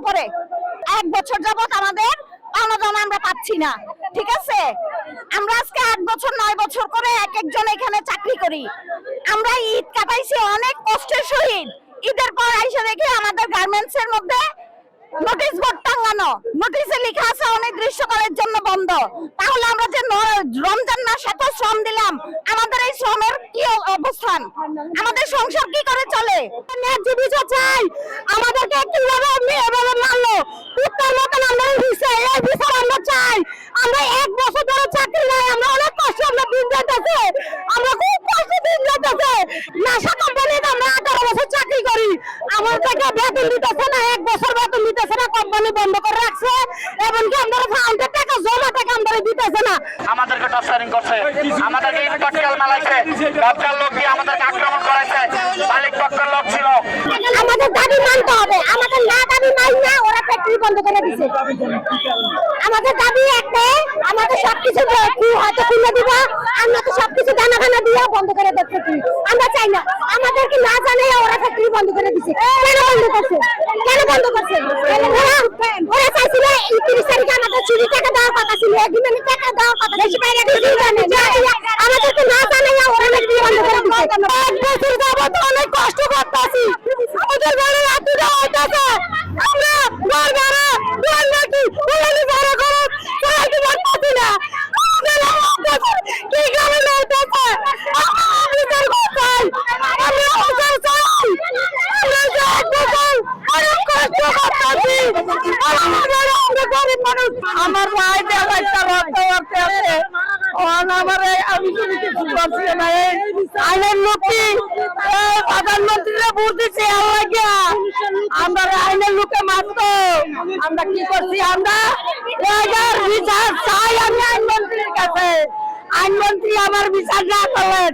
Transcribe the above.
করে 1 বছর যাবত আমাদের অনুদান আমরা পাচ্ছি না। ঠিক আছে, আমরা আজকে 8 বছর 9 বছর করে এক একজন এখানে চাকরি করি। আমরা ঈদ কাটাইছি অনেক কষ্টের সহিত। ঈদের পর আইসা দেখি আমাদের গার্মেন্টস এর মধ্যে নোটিশ বোর্ড টাঙানো, নোটিশে লেখা আছে অনির্দিষ্টকালের জন্য বন্ধ। তাহলে আমরা যে রমজান মাস এত শ্রম দিলাম, আমাদের এই শ্রমের কি অবস্থান? আমাদের সংসার কি করে চলে? জীবিত চাই, আমাদেরকে কিভাবে এভাবে মারলো কুত্তার মতন আমরা দিছে, এই বিচার আমরা চাই। আমরা 1 বছর ধরে চাকরি নাই, আমরা অনেক কষ্ট আমরা দিন যাইতেছে, আমরা খুব কষ্ট দিন যাইতেছে। নাশা কোম্পানিতে আমরা 18 বছর চাকরি করি, আমাদেরকে বেতন দিতেছে না, 1 বছর বেতন দিতেছে না, কোম্পানি বন্ধ করে রাখছে, এমনকি আমরা ফান্ডের টাকা জমা টাকা আমরা দিতেছে না। আমাদেরকে টর্চারিং করছে, আমাদেরকে ইনকটকাল মালাইছে, ডক্টর লোক দিয়ে আমাদেরকে আক্রমণ করাইছে, মালিক পক্ষের লোক ছিল। আমাদের দাবি মানতে হবে, আমাদের না দাবি মানি না, ওরা ফ্যাক্টরি বন্ধ করে দিছে। আমাদের দাবি একটাই, আমাদের সবকিছু হয়তো খুলে দিব, আমরা তো সবকিছু দানা খানা দিয়ে বন্ধ করে দিচ্ছি। আমরা চাই না, আমাদেরকে না জানাই ওরা ফ্যাক্টরি বন্ধ করে দিছে। কেন বন্ধ করছে? কেন বন্ধ করছে? ওরা চাইছিল 30 তারিখে আমাদের চুরি টাকা দেওয়ার কথা ছিল, একদিনের টাকা দেওয়ার কথা ছিল, আমাদেরকে না জানাই ওরা ফ্যাক্টরি বন্ধ করে দিছে। 1 বছর যাবত অনেক কষ্ট করতেছি, আমাদের ঘরে রাত্রিটা হইতেছে, আমরা ঘর ভাড়া ঘর নাকি ওখানে ভাড়া করে চালাতে পারতেছি না। কি কারণে হইতেছে? আমরা বিচার চাই, আমরা বিচার চাই, আমরা 1 বছর অনেক কষ্ট করতেছি, আমরা গরিব মানুষ। আমার ভাই একটা রক্ত করতে আছে, আমি কিছু করছি না। আইনের লোকটি প্রধানমন্ত্রীরা ভোট দিচ্ছে, আমরা আইনের লোকে মাত্র আমরা কি করছি? আমরা বিচার চাই, আমি আইনমন্ত্রীর কাছে। আইনমন্ত্রী আমার বিচার না করেন।